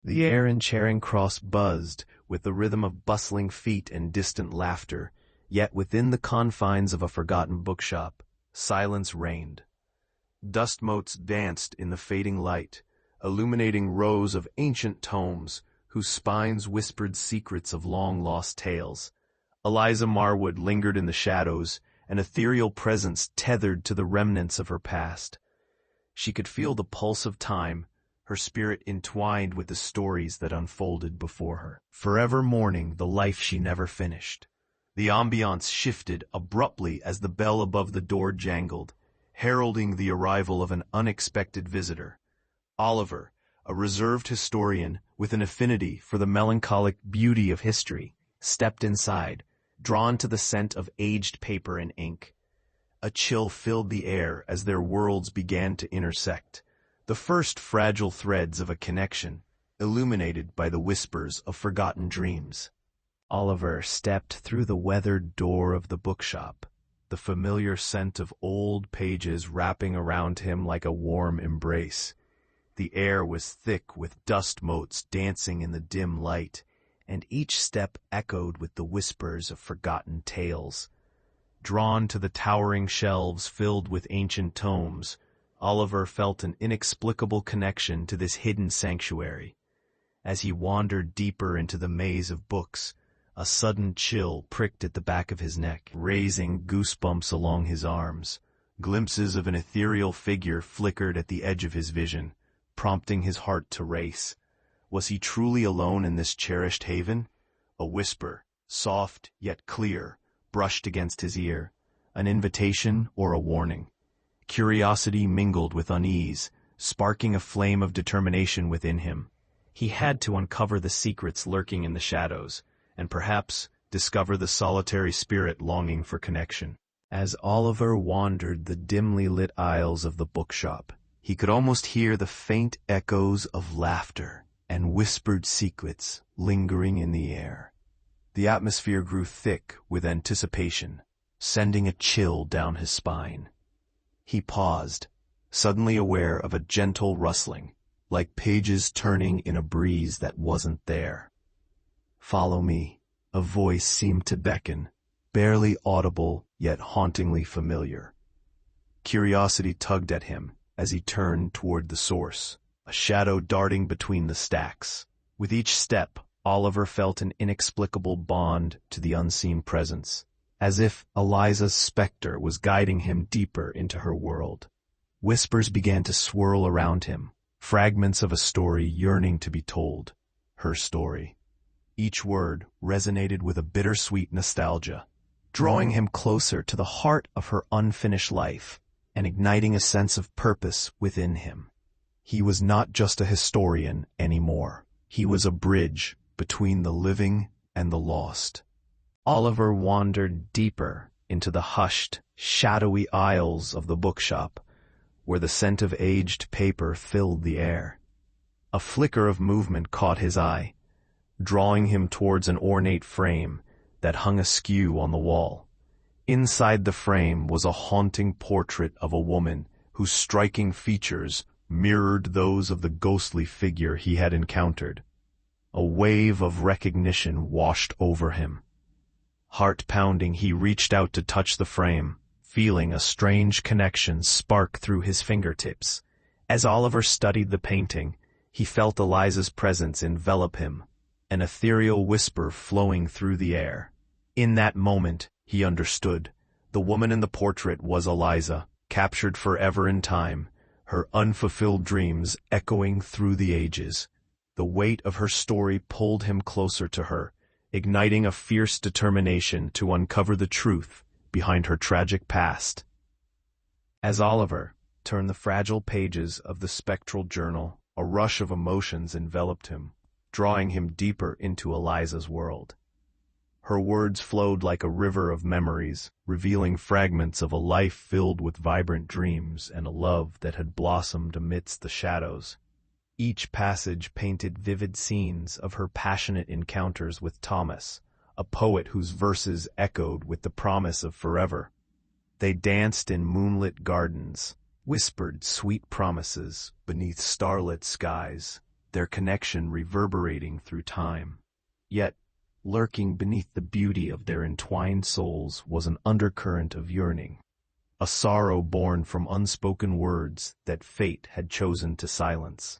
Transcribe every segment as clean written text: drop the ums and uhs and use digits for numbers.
The air in Charing Cross buzzed with the rhythm of bustling feet and distant laughter, yet within the confines of a forgotten bookshop, silence reigned. Dust motes danced in the fading light, illuminating rows of ancient tomes whose spines whispered secrets of long-lost tales. Eliza Marwood lingered in the shadows, an ethereal presence tethered to the remnants of her past. She could feel the pulse of time, her spirit entwined with the stories that unfolded before her, forever mourning the life she never finished. The ambiance shifted abruptly as the bell above the door jangled, heralding the arrival of an unexpected visitor. Oliver, a reserved historian with an affinity for the melancholic beauty of history, stepped inside, drawn to the scent of aged paper and ink. A chill filled the air as their worlds began to intersect, the first fragile threads of a connection, illuminated by the whispers of forgotten dreams. Oliver stepped through the weathered door of the bookshop, the familiar scent of old pages wrapping around him like a warm embrace. The air was thick with dust motes dancing in the dim light, and each step echoed with the whispers of forgotten tales. Drawn to the towering shelves filled with ancient tomes, Oliver felt an inexplicable connection to this hidden sanctuary. As he wandered deeper into the maze of books, a sudden chill pricked at the back of his neck, raising goosebumps along his arms. Glimpses of an ethereal figure flickered at the edge of his vision, prompting his heart to race. Was he truly alone in this cherished haven? A whisper, soft yet clear, brushed against his ear, an invitation or a warning. Curiosity mingled with unease, sparking a flame of determination within him. He had to uncover the secrets lurking in the shadows, and perhaps discover the solitary spirit longing for connection. As Oliver wandered the dimly lit aisles of the bookshop, he could almost hear the faint echoes of laughter and whispered secrets lingering in the air. The atmosphere grew thick with anticipation, sending a chill down his spine. He paused, suddenly aware of a gentle rustling, like pages turning in a breeze that wasn't there. "Follow me," a voice seemed to beckon, barely audible yet hauntingly familiar. Curiosity tugged at him as he turned toward the source, a shadow darting between the stacks. With each step, Oliver felt an inexplicable bond to the unseen presence, as if Eliza's specter was guiding him deeper into her world. Whispers began to swirl around him, fragments of a story yearning to be told, her story. Each word resonated with a bittersweet nostalgia, drawing him closer to the heart of her unfinished life and igniting a sense of purpose within him. He was not just a historian anymore. He was a bridge between the living and the lost. Oliver wandered deeper into the hushed, shadowy aisles of the bookshop, where the scent of aged paper filled the air. A flicker of movement caught his eye, drawing him towards an ornate frame that hung askew on the wall. Inside the frame was a haunting portrait of a woman whose striking features mirrored those of the ghostly figure he had encountered. A wave of recognition washed over him. Heart-pounding, he reached out to touch the frame, feeling a strange connection spark through his fingertips. As Oliver studied the painting, he felt Eliza's presence envelop him, an ethereal whisper flowing through the air. In that moment, he understood. The woman in the portrait was Eliza, captured forever in time, her unfulfilled dreams echoing through the ages. The weight of her story pulled him closer to her, igniting a fierce determination to uncover the truth behind her tragic past. As Oliver turned the fragile pages of the spectral journal, a rush of emotions enveloped him, drawing him deeper into Eliza's world. Her words flowed like a river of memories, revealing fragments of a life filled with vibrant dreams and a love that had blossomed amidst the shadows. Each passage painted vivid scenes of her passionate encounters with Thomas, a poet whose verses echoed with the promise of forever. They danced in moonlit gardens, whispered sweet promises beneath starlit skies, their connection reverberating through time. Yet, lurking beneath the beauty of their entwined souls was an undercurrent of yearning, a sorrow born from unspoken words that fate had chosen to silence.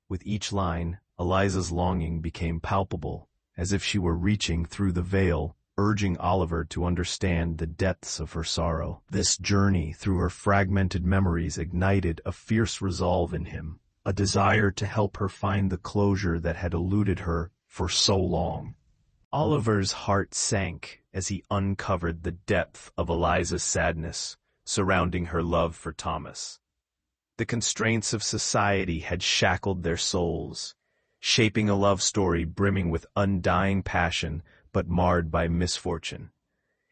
With each line, Eliza's longing became palpable, as if she were reaching through the veil, urging Oliver to understand the depths of her sorrow. This journey through her fragmented memories ignited a fierce resolve in him, a desire to help her find the closure that had eluded her for so long. Oliver's heart sank as he uncovered the depth of Eliza's sadness surrounding her love for Thomas. The constraints of society had shackled their souls, shaping a love story brimming with undying passion but marred by misfortune.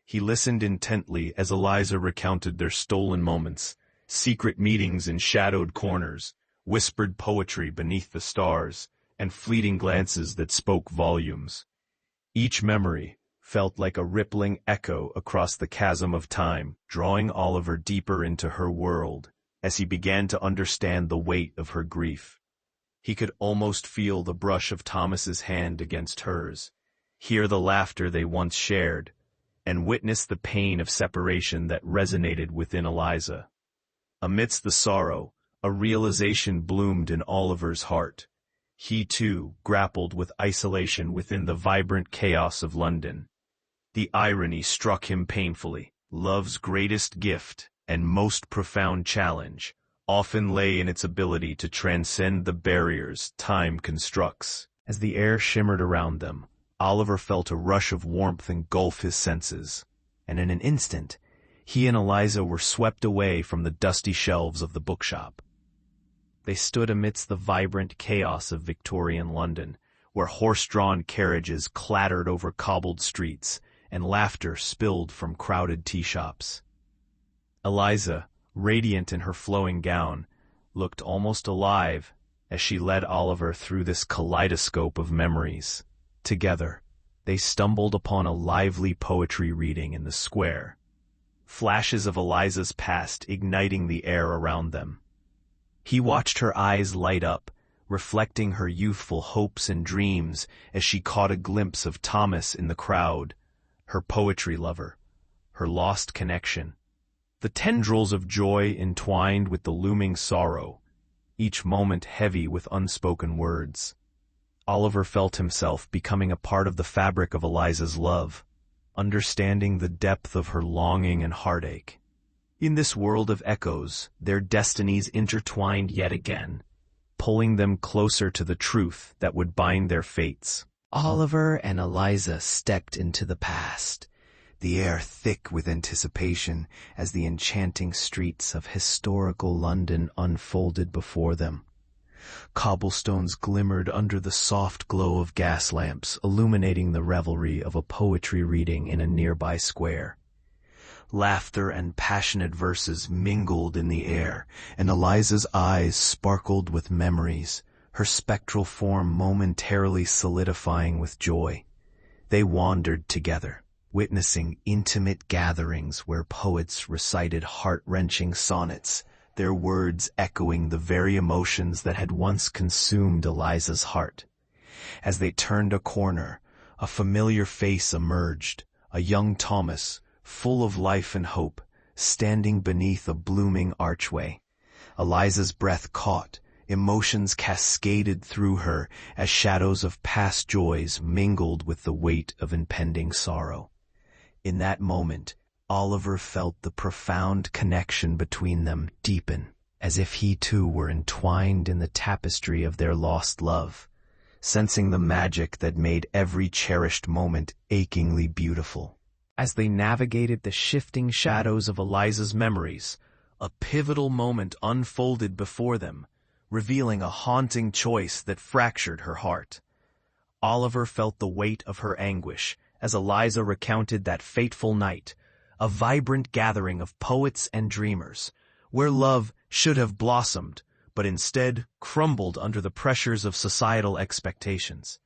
He listened intently as Eliza recounted their stolen moments, secret meetings in shadowed corners, whispered poetry beneath the stars, and fleeting glances that spoke volumes. Each memory felt like a rippling echo across the chasm of time, drawing Oliver deeper into her world as he began to understand the weight of her grief. He could almost feel the brush of Thomas's hand against hers, hear the laughter they once shared, and witness the pain of separation that resonated within Eliza. Amidst the sorrow, a realization bloomed in Oliver's heart. He, too, grappled with isolation within the vibrant chaos of London. The irony struck him painfully. Love's greatest gift and most profound challenge often lay in its ability to transcend the barriers time constructs. As the air shimmered around them, Oliver felt a rush of warmth engulf his senses, and in an instant, he and Eliza were swept away from the dusty shelves of the bookshop. They stood amidst the vibrant chaos of Victorian London, where horse-drawn carriages clattered over cobbled streets, and laughter spilled from crowded tea shops. Eliza, radiant in her flowing gown, looked almost alive as she led Oliver through this kaleidoscope of memories. Together, they stumbled upon a lively poetry reading in the square, flashes of Eliza's past igniting the air around them. He watched her eyes light up, reflecting her youthful hopes and dreams as she caught a glimpse of Thomas in the crowd, her poetry lover, her lost connection. The tendrils of joy entwined with the looming sorrow, each moment heavy with unspoken words. Oliver felt himself becoming a part of the fabric of Eliza's love, understanding the depth of her longing and heartache. In this world of echoes, their destinies intertwined yet again, pulling them closer to the truth that would bind their fates. Oliver and Eliza stepped into the past, the air thick with anticipation as the enchanting streets of historical London unfolded before them. Cobblestones glimmered under the soft glow of gas lamps, illuminating the revelry of a poetry reading in a nearby square. Laughter and passionate verses mingled in the air, and Eliza's eyes sparkled with memories, her spectral form momentarily solidifying with joy. They wandered together, witnessing intimate gatherings where poets recited heart-wrenching sonnets, their words echoing the very emotions that had once consumed Eliza's heart. As they turned a corner, a familiar face emerged, a young Thomas, full of life and hope, standing beneath a blooming archway. Eliza's breath caught, emotions cascaded through her as shadows of past joys mingled with the weight of impending sorrow. In that moment, Oliver felt the profound connection between them deepen, as if he too were entwined in the tapestry of their lost love, sensing the magic that made every cherished moment achingly beautiful. As they navigated the shifting shadows of Eliza's memories, a pivotal moment unfolded before them, revealing a haunting choice that fractured her heart. Oliver felt the weight of her anguish as Eliza recounted that fateful night, a vibrant gathering of poets and dreamers, where love should have blossomed, but instead crumbled under the pressures of societal expectations.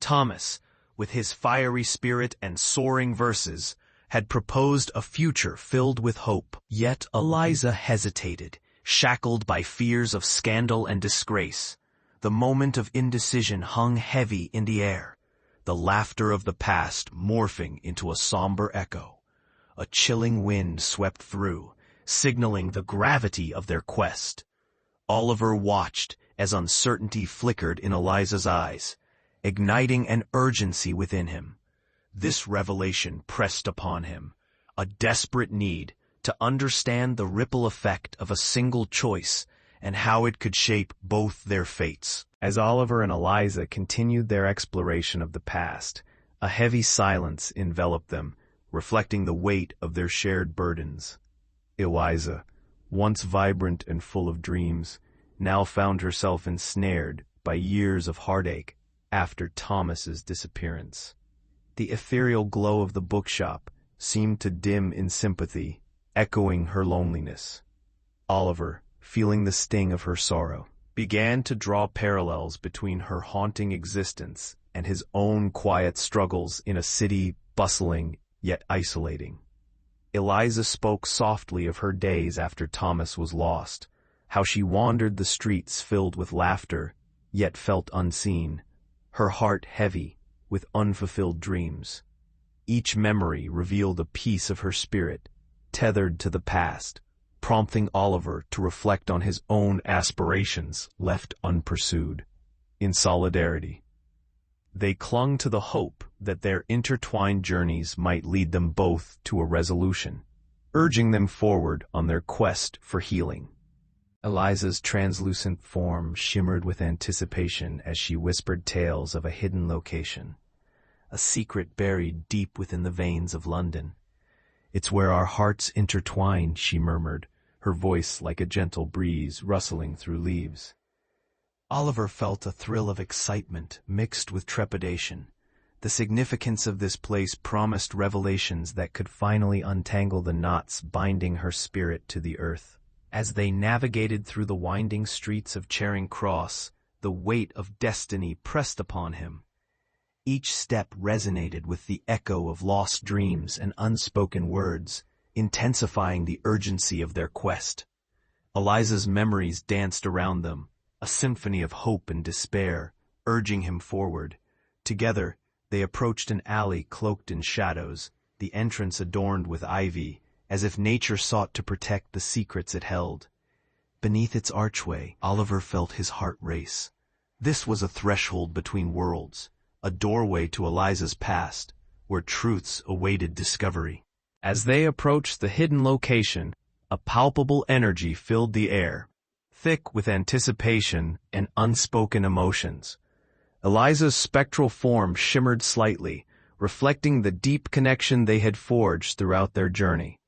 Thomas, with his fiery spirit and soaring verses, had proposed a future filled with hope. Yet Eliza hesitated, shackled by fears of scandal and disgrace. The moment of indecision hung heavy in the air, the laughter of the past morphing into a somber echo. A chilling wind swept through, signaling the gravity of their quest. Oliver watched as uncertainty flickered in Eliza's eyes, igniting an urgency within him. This revelation pressed upon him, a desperate need to understand the ripple effect of a single choice and how it could shape both their fates. As Oliver and Eliza continued their exploration of the past, a heavy silence enveloped them, reflecting the weight of their shared burdens. Eliza, once vibrant and full of dreams, now found herself ensnared by years of heartache after Thomas's disappearance. The ethereal glow of the bookshop seemed to dim in sympathy, echoing her loneliness. Oliver, feeling the sting of her sorrow, began to draw parallels between her haunting existence and his own quiet struggles in a city bustling yet isolating. Eliza spoke softly of her days after Thomas was lost, how she wandered the streets filled with laughter, yet felt unseen, her heart heavy with unfulfilled dreams. Each memory revealed a piece of her spirit, tethered to the past, prompting Oliver to reflect on his own aspirations left unpursued. In solidarity, they clung to the hope that their intertwined journeys might lead them both to a resolution, urging them forward on their quest for healing. Eliza's translucent form shimmered with anticipation as she whispered tales of a hidden location, a secret buried deep within the veins of London. "It's where our hearts intertwine," she murmured, her voice like a gentle breeze rustling through leaves. Oliver felt a thrill of excitement mixed with trepidation. The significance of this place promised revelations that could finally untangle the knots binding her spirit to the earth. As they navigated through the winding streets of Charing Cross, the weight of destiny pressed upon him. Each step resonated with the echo of lost dreams and unspoken words, intensifying the urgency of their quest. Eliza's memories danced around them, a symphony of hope and despair, urging him forward. Together, they approached an alley cloaked in shadows, the entrance adorned with ivy, as if nature sought to protect the secrets it held. Beneath its archway, Oliver felt his heart race. This was a threshold between worlds, a doorway to Eliza's past, where truths awaited discovery. As they approached the hidden location, a palpable energy filled the air, thick with anticipation and unspoken emotions. Eliza's spectral form shimmered slightly, reflecting the deep connection they had forged throughout their journey.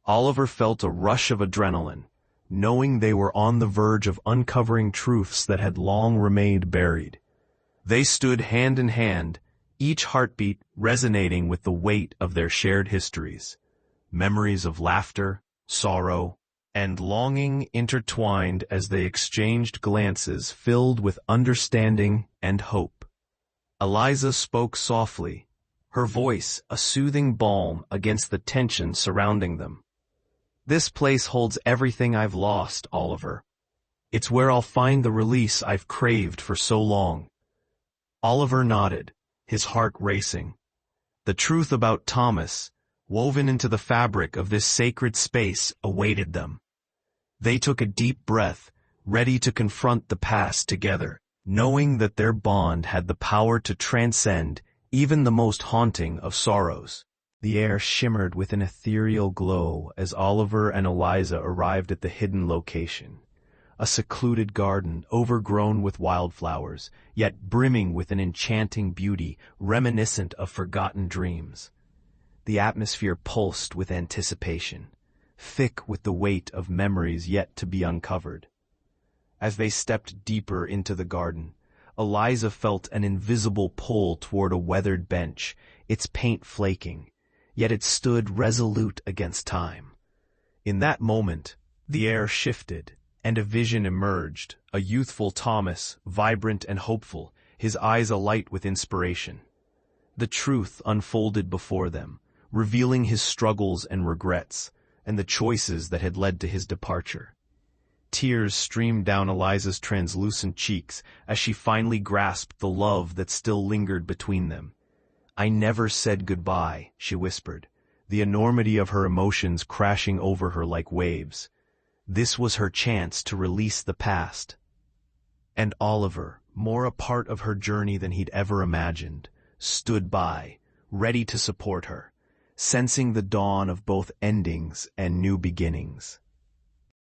Oliver felt a rush of adrenaline, knowing they were on the verge of uncovering truths that had long remained buried. They stood hand in hand, each heartbeat resonating with the weight of their shared histories. Memories of laughter, sorrow, and longing intertwined as they exchanged glances filled with understanding and hope. Eliza spoke softly, her voice a soothing balm against the tension surrounding them. "This place holds everything I've lost, Oliver. It's where I'll find the release I've craved for so long." Oliver nodded, his heart racing. The truth about Thomas, woven into the fabric of this sacred space, awaited them. They took a deep breath, ready to confront the past together, knowing that their bond had the power to transcend even the most haunting of sorrows. The air shimmered with an ethereal glow as Oliver and Eliza arrived at the hidden location, a secluded garden overgrown with wildflowers, yet brimming with an enchanting beauty reminiscent of forgotten dreams. The atmosphere pulsed with anticipation, thick with the weight of memories yet to be uncovered. As they stepped deeper into the garden, Eliza felt an invisible pull toward a weathered bench, its paint flaking, yet it stood resolute against time. In that moment, the air shifted, and a vision emerged, a youthful Thomas, vibrant and hopeful, his eyes alight with inspiration. The truth unfolded before them, revealing his struggles and regrets, and the choices that had led to his departure. Tears streamed down Eliza's translucent cheeks as she finally grasped the love that still lingered between them. "I never said goodbye," she whispered, the enormity of her emotions crashing over her like waves. This was her chance to release the past. And Oliver, more a part of her journey than he'd ever imagined, stood by, ready to support her, sensing the dawn of both endings and new beginnings.